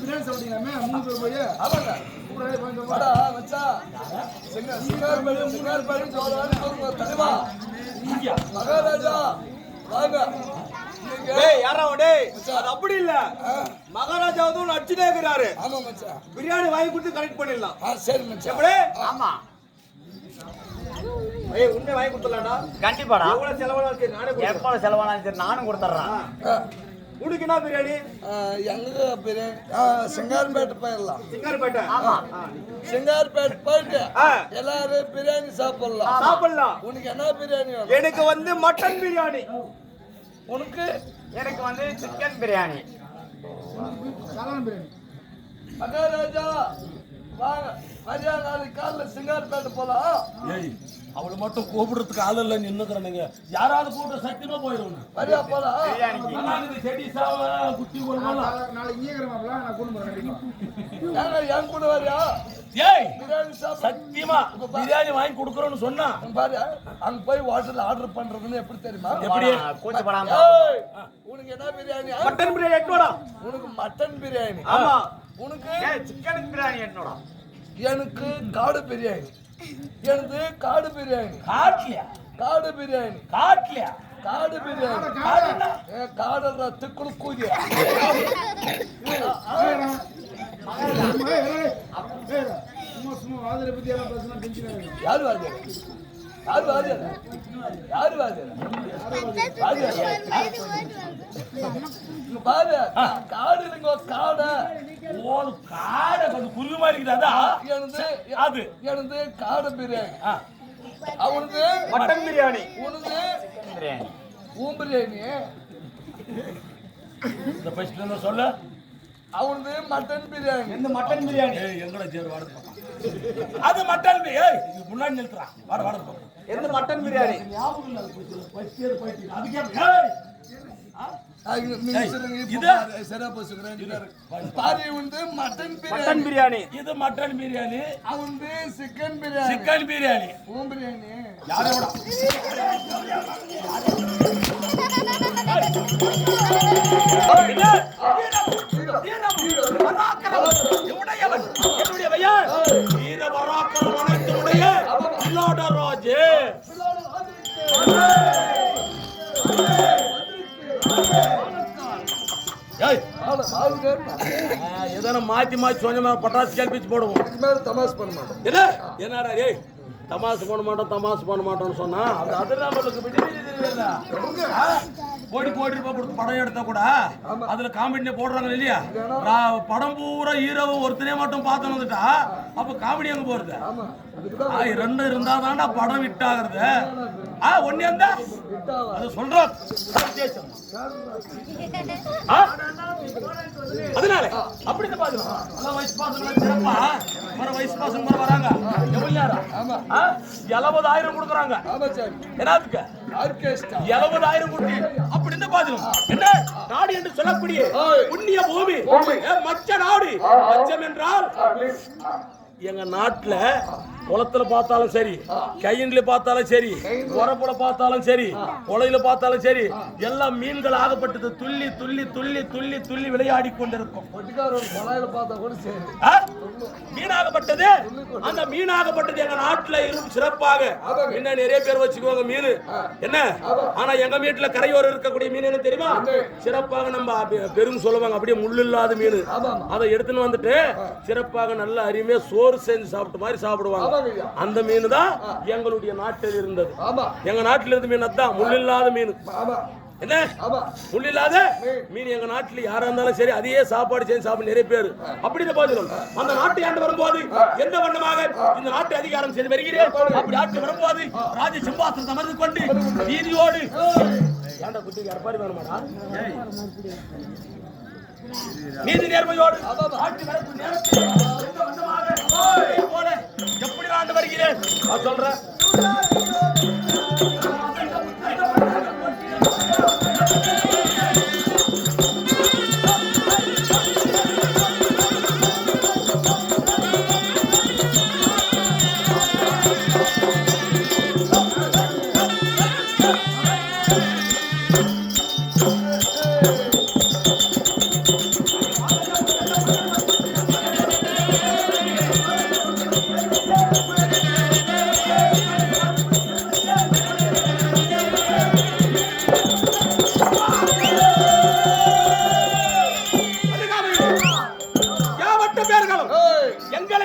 பிரியாணி சாப்பிட்டீங்களாமே 3 பேர் போய் ஆமாங்க வாடா மச்சான் சிங்கார் பேடு தலைவா மகாராஜா வாங்க டேய் யாரா டேய் அது அப்படி இல்ல மகாராஜா வந்து அடிச்சிட்டே இருக்காரு. ஆமா மச்சான் பிரியாணி வாங்கி கொடுத்து கரெக்ட் பண்ணிடலாம். சரி மச்சான் எப்படி ஆமா ஏய் உன்னை வாங்கி கொடுத்தலாம்டா. கண்டிப்பாடா. எவ்வளவு செலவானாலும் சரி நானே கொடுத்தறேன். எப்ப செலவானாலும் சரி நானும் கொடுத்துறேன். உனக்கு என்ன பிரியாணி? எங்க பிரியாணி சிங்கார்பேட்டை போயிடலாம். சிங்காரப்பேட்டை. ஆமா சிங்கார்பேட்டை போயிட்டு எல்லாரும் பிரியாணி சாப்பிடலாம். சாப்பிடலாம். உனக்கு என்ன பிரியாணி வேணும்? எனக்கு வந்து மட்டன் பிரியாணி. உனக்கு? எனக்கு வந்து சிக்கன் பிரியாணி. சாதாரண பிரியாணி. மகாராஜா வாங்க மரியா நாளைக்கு காலைல சிங்கார்பேட்டை போலாம். ஏய் அவளை மட்டும் கூப்பிடுறதுக்கு ஆள் இல்லை நின்னுக்கிறேனுங்க. யாராவது கூப்பிட சத்தியமா போயிடும். மரியா போலாம். செடி சாவ குட்டி நாளைக்கு இங்கேங்கிறமாப்ல நான் கூட்டு போறேன். என் கூட வரியா? ஏய் பிரியாணி சாப்பிட சத்தியமா பிரியாணி வாங்கி கொடுக்குறோன்னு சொன்னா பாரு அங்க போய் ஹோட்டல்ல ஆர்டர் பண்றதுன்னு எப்படி தெரியுமா? எப்படி கூச்சப்படாம ஏய், உனக்கு என்ன பிரியாணி? மட்டன் பிரியாணி எட்டோடா. உனக்கு மட்டன் பிரியாணி. ஆமா. உனக்கு சிக்கன் பிரியாணி என்னோட. எனக்கு காடு பிரியாணி. எனக்கு காடு பிரியாணி. காட்லியா காடு பிரியாணி. காட்லியா காடு பிரியாணி. காடுற திக்குளு கூதிய சும்மா வாதிரை பத்தி எல்லாம் பேசினா தெரிஞ்சுக்காங்க. யாரு வாதியாரு? யாரு வாதியாரு? யாரு வாதியாரு? பாரு காடு இல்லைங்க காடை. ஓ காடை கொஞ்சம் குருவி மாதிரி இருக்குதா? அது எனது காடு பிரியாணி. அவனுக்கு மட்டன் பிரியாணி. உனக்கு பிரியாணி. ஊம் பிரியாணி. இந்த பைஸ்ல சொல்ல அவனுக்கு மட்டன் பிரியாணி. இந்த மட்டன் பிரியாணி. ஏய் எங்கட சேர் வாட அது மட்டன் ஏய் இது முன்னாடி நிறுத்துறா வாட வாட போ. எந்த மட்டன் பிரியாணி? ஞாபகம் இல்ல பைஸ்ல போயிட்டு அதுக்கே ஏய் சரியா போச்சுக்கிறேன். பாரு வந்து மட்டன் மட்டன் பிரியாணி. பிரியாணி. இது மட்டன் பிரியாணி. அவனுக்கு சிக்கன் பிரியாணி. சிக்கன் பிரியாணி. ஊம் பிரியாணி. யாரோட என்னுடைய பையன் வீர பராக்கிரமம் அனைத்துடைய ராஜே எதனா மாத்தி மாத்தி சொன்ன பட்டாசு கேள்விச்சு போடுவோம். தமாஸ் பண்ண மாட்டோம். என்ன என்னடா ஏய் தமாசு பண்ண மாட்டோம் தமாசு பண்ண மாட்டோம்னு சொன்னா அது நம்மளுக்கு கோடி கோடி ரூபாய் கொடுத்து படம் எடுத்தா கூட அதுல காமெடி போடுறாங்க இல்லையா? படம் பூரா ஹீரோவை ஒருத்தனே மட்டும் பார்த்து வந்துட்டா அப்ப காமெடி அங்க போறது. ரெண்டு இருந்தா தாண்டா படம் ஹிட் ஆகுறது. ஒன்னே இருந்தா அது சொல்றோம். அதனால அப்படி பாத்துக்கலாம். வயசு பாசங்க சிறப்பா வர வயசு பாசங்க வராங்க. எவ்வளவு நேரம்? 70,000 கொடுக்குறாங்க. என்னத்துக்கு? 70,000 கொடுத்து அப்படின்னு பாத்துக்கணும். என்ன நாடு என்று சொல்லக்கூடிய புண்ணிய பூமி மச்ச நாடு. மச்சம் என்றால் எங்க நாட்டுல குளத்துல பார்த்தாலும் சரி, கையில பார்த்தாலும் சரி, உரப்புல பார்த்தாலும் சரி, கொலையில பார்த்தாலும் சரி, எல்லாம் மீன்கள் ஆகப்பட்டது துள்ளி துள்ளி துள்ளி துள்ளி துள்ளி விளையாடி கொண்டிருக்கும். மீனாகப்பட்டது அந்த மீனாகப்பட்டது எங்க நாட்டுல இருக்கும் சிறப்பாக. என்ன நிறைய பேர் வச்சுக்குவாங்க மீன் என்ன, ஆனா எங்க வீட்டுல கரையோரம் இருக்கக்கூடிய மீன் என்ன தெரியுமா? சிறப்பாக நம்ம பெரும் சொல்லுவாங்க அப்படியே முள்ளு இல்லாத மீன். அதை எடுத்துன்னு வந்துட்டு சிறப்பாக நல்ல அருமையா சோறு செஞ்சு சாப்பிட்ட மாதிரி சாப்பிடுவாங்க. அந்த மீன் தான் எங்களுடைய நாட்டில் இருந்தது. எங்க நாட்டில் இருந்த மீன் தான் முள் இல்லாத மீன். என்ன முள் இல்லாத மீன் எங்க நாட்டுல யாரா இருந்தாலும் சரி அதையே சாப்பாடு செஞ்சு சாப்பிட நிறைய பேர். அப்படின்னு பாத்துக்கணும். அந்த நாட்டை ஆண்டு வரும்போது எந்த வண்ணமாக இந்த நாட்டு அதிகாரம் செய்து வருகிறேன். அப்படி ஆட்சி வரும்போது ராஜ சிம்மாசனத்தை அமர்ந்து கொண்டு நீதியோடு ஏண்டா குட்டி அற்பாடி வேணுமாடா நீதி நேர்மையோடு ஆட்சி வரக்கூடிய நேரத்தில் எந்த வண்ணமாக போல எப்படி ஆண்டு வருகிறேன் நான் சொல்றேன்.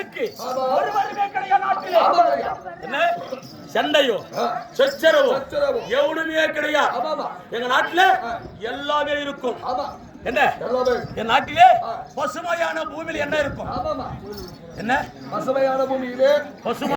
மனிதனுக்கு ஒருவருமே கிடையாது நாட்டிலே. ஆமாங்கய்யா. என்ன சண்டையோ சச்சரவோ சச்சரவோ. எவனுமே கிடையாது. ஆமாமா. எங்க நாட்டுல எல்லாமே இருக்கும். ஆமா. என்ன எல்லாமே. என் நாட்டிலே பசுமையான பூமியில் என்ன இருக்கும்? ஆமாமா. என்ன பசுமையான பூமியிலே பசுமை